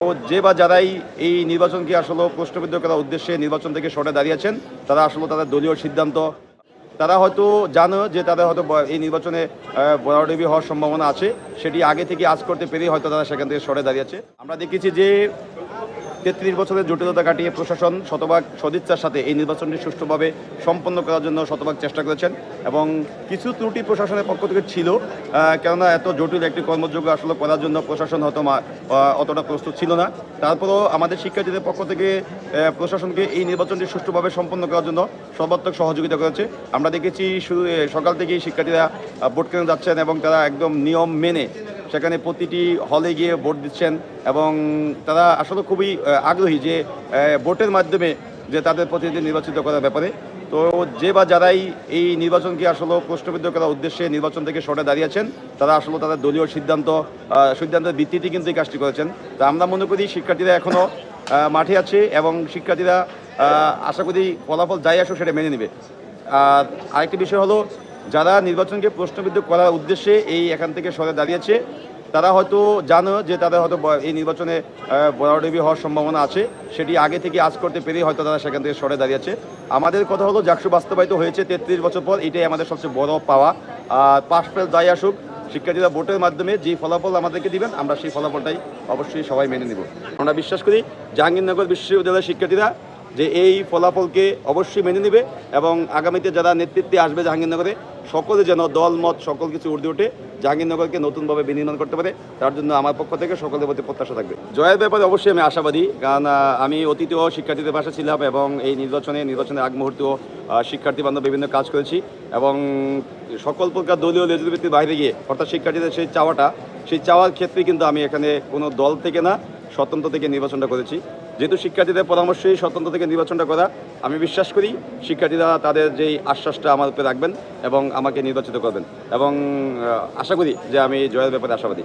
তো যে বা যারাই এই নির্বাচনকে আসলে প্রশ্নবিদ্ধ করার উদ্দেশ্যে নির্বাচন থেকে সরে দাঁড়িয়েছেন, তারা আসলে তাদের দলীয় সিদ্ধান্ত, তারা হয়তো জানো যে তাদের হয়তো এই নির্বাচনে ভরাডুবি হওয়ার সম্ভাবনা আছে, সেটি আগে থেকে আজ করতে পেরেই হয়তো তারা সেখান থেকে সরে দাঁড়িয়েছে। আমরা দেখেছি যে ৩৩ বছরের জটিলতা কাটিয়ে প্রশাসন শতভাগ সদিচ্ছার সাথে এই নির্বাচনটি সুষ্ঠুভাবে সম্পন্ন করার জন্য শতভাগ চেষ্টা করেছেন এবং কিছু ত্রুটি প্রশাসনের পক্ষ থেকে ছিল, কেননা এত জটিল একটি কর্মযোগ্য আসলে করার জন্য প্রশাসন হয়তো অতটা প্রস্তুত ছিল না। তারপরেও আমাদের শিক্ষার্থীদের পক্ষ থেকে প্রশাসনকে এই নির্বাচনটি সুষ্ঠুভাবে সম্পন্ন করার জন্য সর্বাত্মক সহযোগিতা করেছে। আমরা দেখেছি শুরু সকাল থেকেই শিক্ষার্থীরা ভোট কেন্দ্রে যাচ্ছেন এবং তারা একদম নিয়ম মেনে সেখানে প্রতিটি হলে গিয়ে ভোট দিচ্ছেন এবং তারা আসলে খুবই আগ্রহী যে ভোটের মাধ্যমে যে তাদের প্রতিনিধি নির্বাচিত করার ব্যাপারে। তো যে বা যারাই এই নির্বাচনকে আসলে প্রশ্নবিদ্ধ করার উদ্দেশ্যে নির্বাচন থেকে সরে দাঁড়িয়েছেন, তারা আসলে তাদের দলীয় সিদ্ধান্তের ভিত্তিতে কিন্তু এই কাজটি করেছেন। তা আমরা মনে করি শিক্ষার্থীরা এখনও মাঠে আছে এবং শিক্ষার্থীরা আশা করি ফলাফল যাই আসুক সেটা মেনে নেবে। আর আরেকটি বিষয় হলো, যারা নির্বাচনকে প্রশ্নবিদ্ধ করার উদ্দেশ্যে এখান থেকে সরে দাঁড়িয়েছে, তারা হয়তো জানো যে তাদের হয়তো এই নির্বাচনে ভরাডুবি হওয়ার সম্ভাবনা আছে, সেটি আগে থেকে আজ করতে পেরেই হয়তো তারা সেখান থেকে সরে দাঁড়িয়েছে। আমাদের কথা হলো জাকসু বাস্তবায়িত হয়েছে ৩৩ বছর পর, এটাই আমাদের সবচেয়ে বড় পাওয়া। আর পাস ফেল যাই আসুক, শিক্ষার্থীরা ভোটের মাধ্যমে যে ফলাফল আমাদেরকে দিবেন, আমরা সেই ফলাফলটাই অবশ্যই সবাই মেনে নেব। আমরা বিশ্বাস করি জাহাঙ্গীরনগর বিশ্ববিদ্যালয়ের শিক্ষার্থীরা যে এই ফলাফলকে অবশ্যই মেনে নেবে এবং আগামীতে যারা নেতৃত্বে আসবে জাহাঙ্গীরনগরে, সকলে যেন দল মত সকল কিছু ঊর্ধ্বে উঠে জাহাঙ্গীরনগরকে নতুনভাবে বিনির্মাণ করতে পারে, তার জন্য আমার পক্ষ থেকে সকলের প্রতি প্রত্যাশা থাকবে। জয়ের ব্যাপারে অবশ্যই আমি আশাবাদী, কারণ আমি অতীতেও শিক্ষার্থীদের পাশে ছিলাম এবং এই নির্বাচনের আগ মুহূর্তেও শিক্ষার্থী বান্ধব বিভিন্ন কাজ করেছি এবং সকল প্রকার দলীয় লেজুভিত্তির বাইরে গিয়ে অর্থাৎ শিক্ষার্থীদের সেই চাওয়ার ক্ষেত্রে কিন্তু আমি এখানে কোনো দল থেকে না, স্বতন্ত্র থেকে নির্বাচনটা করেছি। যেহেতু শিক্ষার্থীদের পরামর্শেই স্বতন্ত্র থেকে নির্বাচনটা করা, আমি বিশ্বাস করি শিক্ষার্থীরা তাদের যেই আশ্বাসটা আমার উপরে রাখবেন এবং আমাকে নির্বাচিত করবেন এবং আশা করি যে আমি জয়ের ব্যাপারে আশাবাদী।